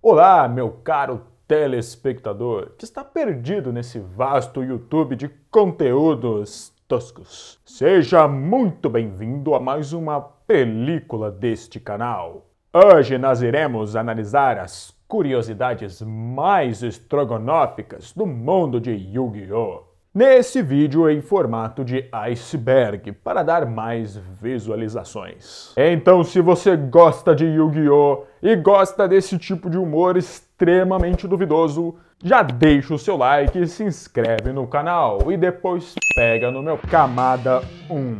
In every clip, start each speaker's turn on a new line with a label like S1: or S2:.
S1: Olá, meu caro telespectador, que está perdido nesse vasto YouTube de conteúdos toscos. Seja muito bem-vindo a mais uma película deste canal. Hoje nós iremos analisar as curiosidades mais estrogonóficas do mundo de Yu-Gi-Oh! Nesse vídeo em formato de iceberg, para dar mais visualizações. Então, se você gosta de Yu-Gi-Oh! E gosta desse tipo de humor extremamente duvidoso, já deixa o seu like e se inscreve no canal. E depois pega no meu Camada 1,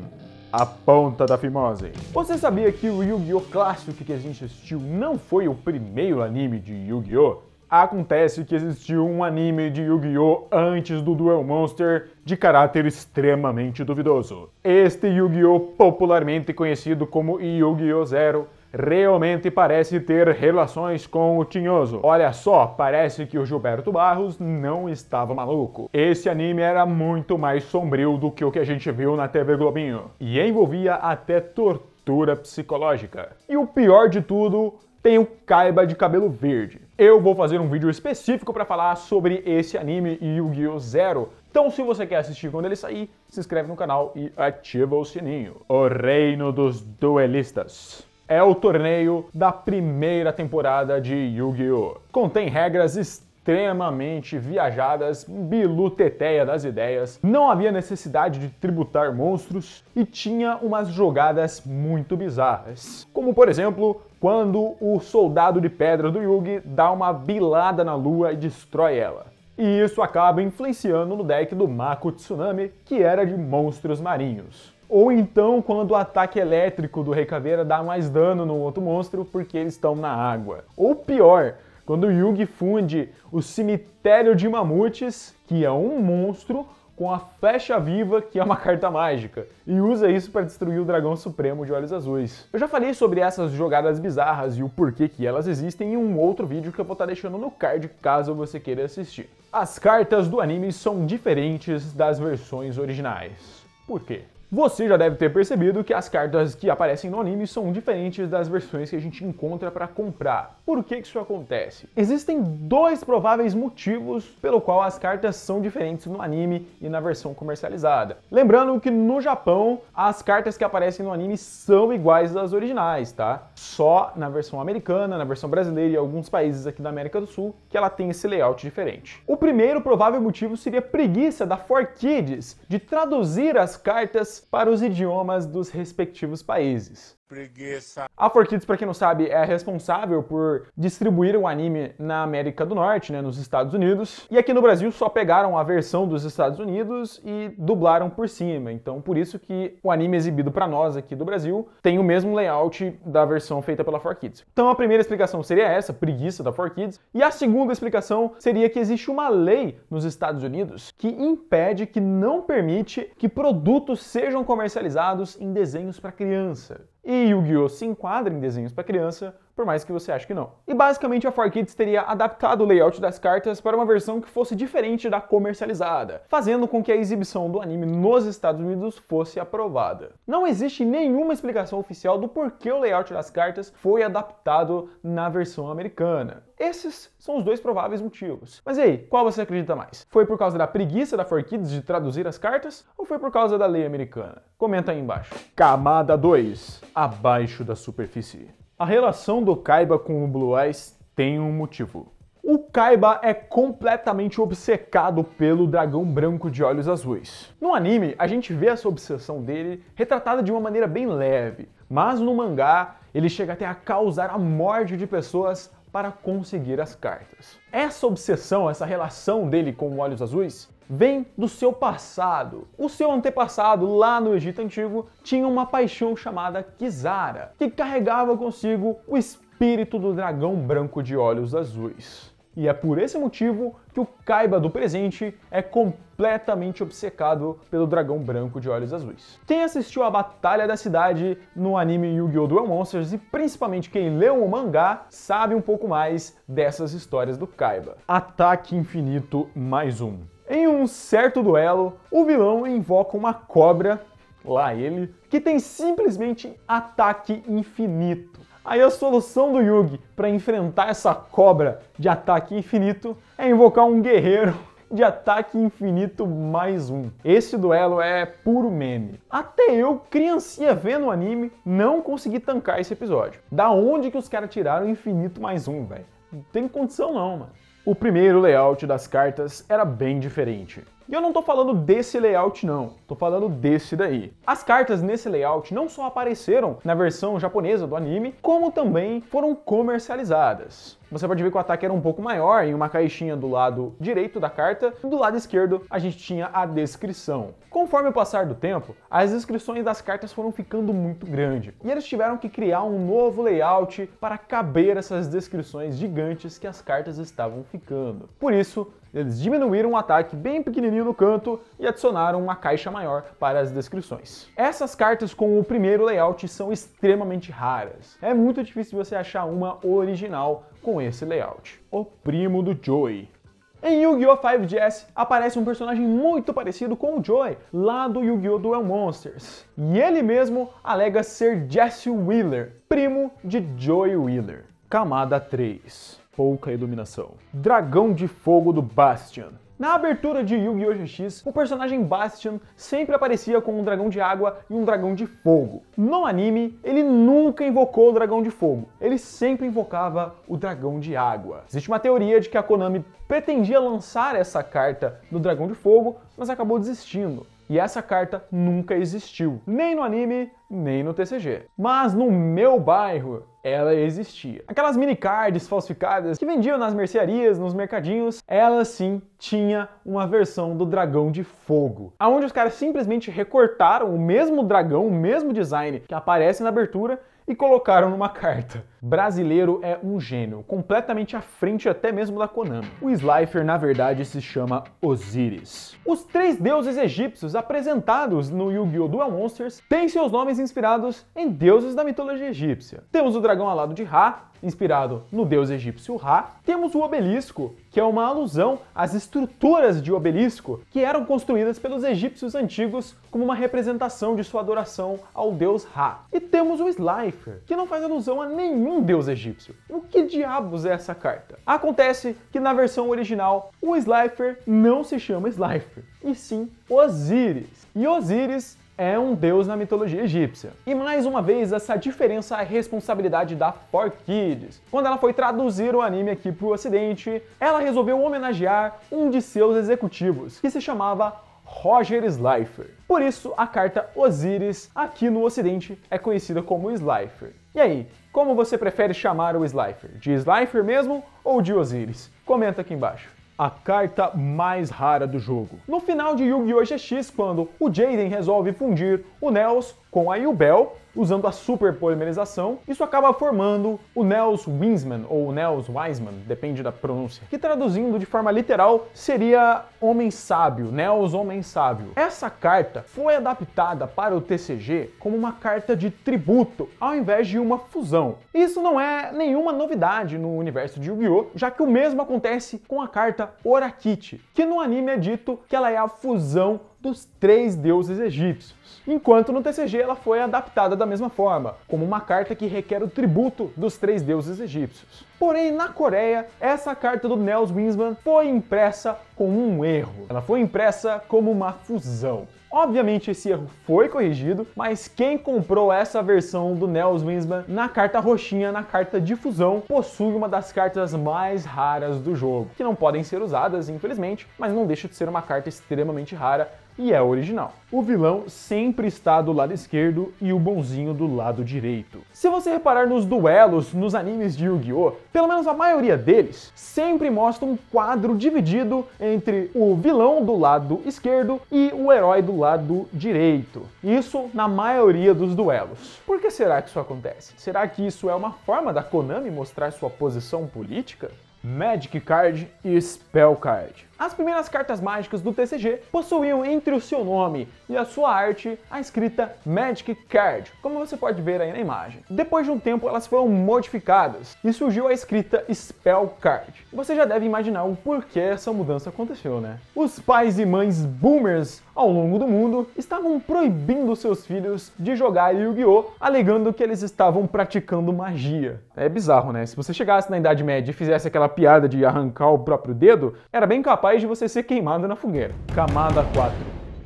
S1: a ponta da fimose. Você sabia que o Yu-Gi-Oh! Clássico que a gente assistiu não foi o primeiro anime de Yu-Gi-Oh! Acontece que existiu um anime de Yu-Gi-Oh! Antes do Duel Monster de caráter extremamente duvidoso. Este Yu-Gi-Oh! Popularmente conhecido como Yu-Gi-Oh! Zero realmente parece ter relações com o Tinhoso. Olha só, parece que o Gilberto Barros não estava maluco. Esse anime era muito mais sombrio do que o que a gente viu na TV Globinho. E envolvia até tortura psicológica. E o pior de tudo, tem o Kaiba de cabelo verde. Eu vou fazer um vídeo específico para falar sobre esse anime Yu-Gi-Oh! Zero. Então, se você quer assistir quando ele sair, se inscreve no canal e ativa o sininho. O Reino dos Duelistas é o torneio da primeira temporada de Yu-Gi-Oh! Contém regras extremamente viajadas, biluteteia das ideias, não havia necessidade de tributar monstros e tinha umas jogadas muito bizarras. Como, por exemplo, quando o soldado de pedra do Yugi dá uma bilada na lua e destrói ela. E isso acaba influenciando no deck do Mako Tsunami, que era de monstros marinhos. Ou então quando o ataque elétrico do Rei Caveira dá mais dano no outro monstro porque eles estão na água. Ou pior, quando o Yugi funde o Cemitério de Mamutes, que é um monstro, com a Flecha Viva, que é uma carta mágica, e usa isso para destruir o Dragão Supremo de Olhos Azuis. Eu já falei sobre essas jogadas bizarras e o porquê que elas existem em um outro vídeo que eu vou estar deixando no card caso você queira assistir. As cartas do anime são diferentes das versões originais. Por quê? Você já deve ter percebido que as cartas que aparecem no anime são diferentes das versões que a gente encontra para comprar. Por que isso acontece? Existem dois prováveis motivos pelo qual as cartas são diferentes no anime e na versão comercializada. Lembrando que no Japão, as cartas que aparecem no anime são iguais às originais, tá? Só na versão americana, na versão brasileira e alguns países aqui da América do Sul que ela tem esse layout diferente. O primeiro provável motivo seria a preguiça da 4Kids de traduzir as cartas para os idiomas dos respectivos países. Preguiça. A 4Kids, para quem não sabe, é responsável por distribuir o anime na América do Norte, nos Estados Unidos. E aqui no Brasil só pegaram a versão dos Estados Unidos e dublaram por cima. Então por isso que o anime exibido para nós aqui do Brasil tem o mesmo layout da versão feita pela 4Kids. Então a primeira explicação seria essa, preguiça da 4Kids. E a segunda explicação seria que existe uma lei nos Estados Unidos que impede, que não permite que produtos sejam comercializados em desenhos para criança. E Yu-Gi-Oh! Se enquadra em desenhos para criança, por mais que você ache que não. E basicamente a 4Kids teria adaptado o layout das cartas para uma versão que fosse diferente da comercializada, fazendo com que a exibição do anime nos Estados Unidos fosse aprovada. Não existe nenhuma explicação oficial do porquê o layout das cartas foi adaptado na versão americana. Esses são os dois prováveis motivos. Mas e aí, qual você acredita mais? Foi por causa da preguiça da 4Kids de traduzir as cartas ou foi por causa da lei americana? Comenta aí embaixo. Camada 2. Abaixo da superfície. A relação do Kaiba com o Blue Eyes tem um motivo. O Kaiba é completamente obcecado pelo dragão branco de olhos azuis. No anime, a gente vê essa obsessão dele retratada de uma maneira bem leve, mas no mangá, ele chega até a causar a morte de pessoas para conseguir as cartas. Essa obsessão, essa relação dele com Olhos Azuis, vem do seu passado. O seu antepassado, lá no Egito Antigo, tinha uma paixão chamada Kisara, que carregava consigo o espírito do dragão branco de olhos azuis. E é por esse motivo que o Kaiba do presente é completamente obcecado pelo dragão branco de olhos azuis. Quem assistiu a Batalha da Cidade no anime Yu-Gi-Oh! Duel Monsters e principalmente quem leu o mangá sabe um pouco mais dessas histórias do Kaiba. Ataque Infinito mais um. Em um certo duelo, o vilão invoca uma cobra, lá ele, que tem simplesmente ataque infinito. Aí a solução do Yugi para enfrentar essa cobra de ataque infinito é invocar um guerreiro de ataque infinito mais um. Esse duelo é puro meme. Até eu, criancinha vendo o anime, não consegui tancar esse episódio. Da onde que os caras tiraram infinito mais um, velho? Não tem condição não, mano. O primeiro layout das cartas era bem diferente. E eu não tô falando desse layout não, tô falando desse daí. As cartas nesse layout não só apareceram na versão japonesa do anime, como também foram comercializadas. Você pode ver que o ataque era um pouco maior em uma caixinha do lado direito da carta, e do lado esquerdo a gente tinha a descrição. Conforme o passar do tempo, as descrições das cartas foram ficando muito grandes, e eles tiveram que criar um novo layout para caber essas descrições gigantes que as cartas estavam ficando. Por isso, eles diminuíram o ataque bem pequenininho no canto e adicionaram uma caixa maior para as descrições. Essas cartas com o primeiro layout são extremamente raras. É muito difícil você achar uma original com esse layout. O primo do Joey. Em Yu-Gi-Oh! 5DS aparece um personagem muito parecido com o Joey, lá do Yu-Gi-Oh! Duel Monsters. E ele mesmo alega ser Jesse Wheeler, primo de Joey Wheeler. Camada 3. Pouca iluminação. Dragão de Fogo do Bastion. Na abertura de Yu-Gi-Oh! GX, o personagem Bastion sempre aparecia com um dragão de água e um dragão de fogo. No anime, ele nunca invocou o dragão de fogo, ele sempre invocava o dragão de água. Existe uma teoria de que a Konami pretendia lançar essa carta do dragão de fogo, mas acabou desistindo. E essa carta nunca existiu, nem no anime, nem no TCG. Mas no meu bairro, ela existia. Aquelas mini cards falsificadas que vendiam nas mercearias, nos mercadinhos, ela sim tinha uma versão do dragão de fogo, onde os caras simplesmente recortaram o mesmo dragão, o mesmo design que aparece na abertura e colocaram numa carta. Brasileiro é um gênio, completamente à frente até mesmo da Konami. O Slifer, na verdade, se chama Osiris. Os 3 deuses egípcios apresentados no Yu-Gi-Oh! Duel Monsters têm seus nomes inspirados em deuses da mitologia egípcia. Temos o dragão alado de Ra, inspirado no deus egípcio Ra. Temos o obelisco, que é uma alusão às estruturas de obelisco que eram construídas pelos egípcios antigos como uma representação de sua adoração ao deus Ra. E temos o Slifer, que não faz alusão a nenhum deus egípcio. O que diabos é essa carta? Acontece que na versão original, o Slifer não se chama Slifer, e sim Osiris. E Osiris é um deus na mitologia egípcia. E mais uma vez, essa diferença é responsabilidade da 4Kids. Quando ela foi traduzir o anime aqui para o ocidente, ela resolveu homenagear um de seus executivos, que se chamava Roger Slifer. Por isso, a carta Osiris aqui no ocidente é conhecida como Slifer. E aí, como você prefere chamar o Slifer? De Slifer mesmo ou de Osiris? Comenta aqui embaixo. A carta mais rara do jogo. No final de Yu-Gi-Oh! GX, quando o Jaden resolve fundir o Nels com a Yubel, usando a super polimerização, isso acaba formando o Nels Wiseman, ou Nels Wiseman, depende da pronúncia, que traduzindo de forma literal seria Homem Sábio, Nels Homem Sábio. Essa carta foi adaptada para o TCG como uma carta de tributo, ao invés de uma fusão. Isso não é nenhuma novidade no universo de Yu-Gi-Oh!, já que o mesmo acontece com a carta Orakite, que no anime é dito que ela é a fusão dos 3 deuses egípcios. Enquanto no TCG ela foi adaptada da mesma forma, como uma carta que requer o tributo dos 3 deuses egípcios. Porém, na Coreia, essa carta do Nels Wiseman foi impressa com um erro. Ela foi impressa como uma fusão. Obviamente esse erro foi corrigido, mas quem comprou essa versão do Nels Wiseman na carta roxinha, na carta de fusão, possui uma das cartas mais raras do jogo, que não podem ser usadas, infelizmente, mas não deixa de ser uma carta extremamente rara e é original. O vilão sempre está do lado esquerdo e o bonzinho do lado direito. Se você reparar nos duelos nos animes de Yu-Gi-Oh!, pelo menos a maioria deles, sempre mostra um quadro dividido entre o vilão do lado esquerdo e o herói do lado direito. Isso na maioria dos duelos. Por que será que isso acontece? Será que isso é uma forma da Konami mostrar sua posição política? Magic Card e Spell Card. As primeiras cartas mágicas do TCG possuíam entre o seu nome e a sua arte a escrita Magic Card, como você pode ver aí na imagem. Depois de um tempo elas foram modificadas e surgiu a escrita Spell Card. Você já deve imaginar o porquê essa mudança aconteceu, né? Os pais e mães boomers ao longo do mundo estavam proibindo seus filhos de jogar Yu-Gi-Oh!, alegando que eles estavam praticando magia. É bizarro, né? Se você chegasse na Idade Média e fizesse aquela piada de arrancar o próprio dedo, era bem capaz de você ser queimado na fogueira. Camada 4.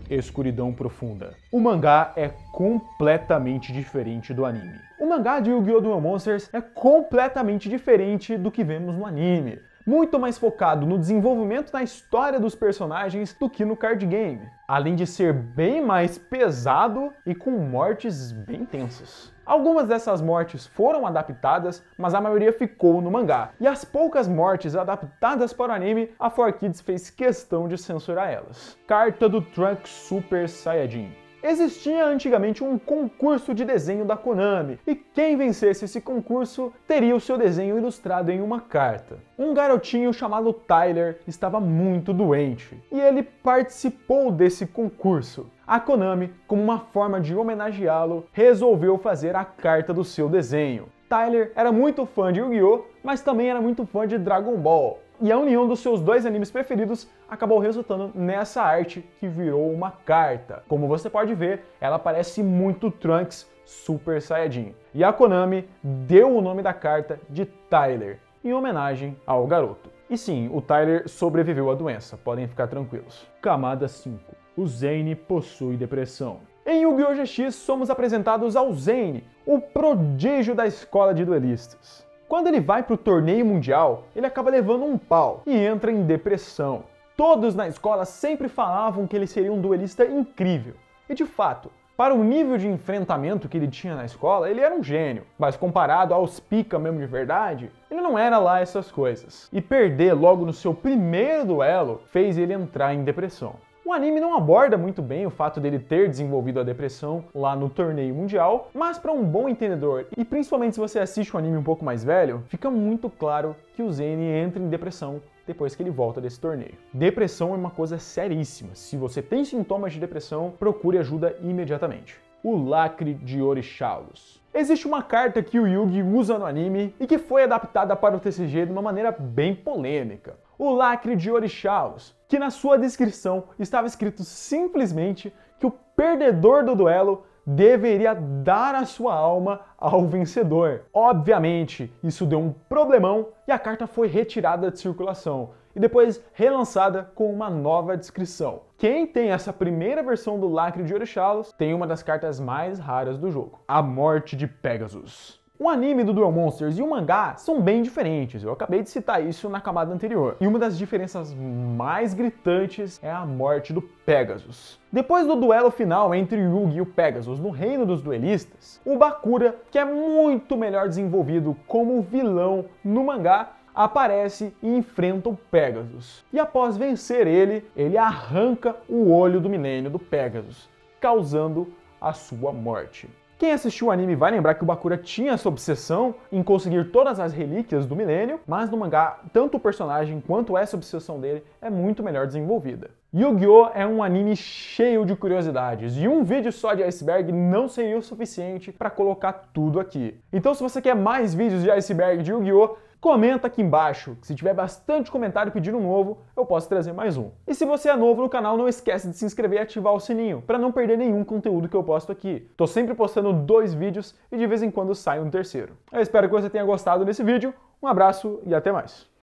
S1: Escuridão Profunda. O mangá é completamente diferente do anime. O mangá de Yu-Gi-Oh! Duel Monsters é completamente diferente do que vemos no anime. Muito mais focado no desenvolvimento da história dos personagens do que no card game, além de ser bem mais pesado e com mortes bem tensas. Algumas dessas mortes foram adaptadas, mas a maioria ficou no mangá, e as poucas mortes adaptadas para o anime, a 4Kids fez questão de censurar elas. Carta do Trunks Super Saiyajin. Existia antigamente um concurso de desenho da Konami, e quem vencesse esse concurso teria o seu desenho ilustrado em uma carta. Um garotinho chamado Tyler estava muito doente, e ele participou desse concurso. A Konami, como uma forma de homenageá-lo, resolveu fazer a carta do seu desenho. Tyler era muito fã de Yu-Gi-Oh!, mas também era muito fã de Dragon Ball. E a união dos seus dois animes preferidos acabou resultando nessa arte que virou uma carta. Como você pode ver, ela parece muito Trunks Super Saiyajin. E a Konami deu o nome da carta de Tyler, em homenagem ao garoto. E sim, o Tyler sobreviveu à doença, podem ficar tranquilos. Camada 5. O Zane possui depressão. Em Yu-Gi-Oh! GX somos apresentados ao Zane, o prodígio da escola de duelistas. Quando ele vai para o torneio mundial, ele acaba levando um pau e entra em depressão. Todos na escola sempre falavam que ele seria um duelista incrível. E de fato, para o nível de enfrentamento que ele tinha na escola, ele era um gênio. Mas comparado aos pica mesmo de verdade, ele não era lá essas coisas. E perder logo no seu primeiro duelo fez ele entrar em depressão. O anime não aborda muito bem o fato dele ter desenvolvido a depressão lá no torneio mundial, mas para um bom entendedor, e principalmente se você assiste um anime um pouco mais velho, fica muito claro que o Zane entra em depressão depois que ele volta desse torneio. Depressão é uma coisa seríssima. Se você tem sintomas de depressão, procure ajuda imediatamente. O Lacre de Orixalos. Existe uma carta que o Yugi usa no anime e que foi adaptada para o TCG de uma maneira bem polêmica. O Lacre de Orixalos, que na sua descrição estava escrito simplesmente que o perdedor do duelo deveria dar a sua alma ao vencedor. Obviamente, isso deu um problemão e a carta foi retirada de circulação e depois relançada com uma nova descrição. Quem tem essa primeira versão do Lacre de Orixalos tem uma das cartas mais raras do jogo, a Morte de Pegasus. O anime do Duel Monsters e o mangá são bem diferentes, eu acabei de citar isso na camada anterior. E uma das diferenças mais gritantes é a morte do Pegasus. Depois do duelo final entre Yugi e o Pegasus no Reino dos Duelistas, o Bakura, que é muito melhor desenvolvido como vilão no mangá, aparece e enfrenta o Pegasus. E após vencer ele arranca o olho do milênio do Pegasus, causando a sua morte. Quem assistiu o anime vai lembrar que o Bakura tinha essa obsessão em conseguir todas as relíquias do milênio, mas no mangá, tanto o personagem quanto essa obsessão dele é muito melhor desenvolvida. Yu-Gi-Oh! É um anime cheio de curiosidades, e um vídeo só de Iceberg não seria o suficiente para colocar tudo aqui. Então se você quer mais vídeos de Iceberg de Yu-Gi-Oh!, comenta aqui embaixo, que se tiver bastante comentário pedindo um novo, eu posso trazer mais um. E se você é novo no canal, não esquece de se inscrever e ativar o sininho, para não perder nenhum conteúdo que eu posto aqui. Tô sempre postando 2 vídeos e de vez em quando sai um terceiro. Eu espero que você tenha gostado desse vídeo, um abraço e até mais.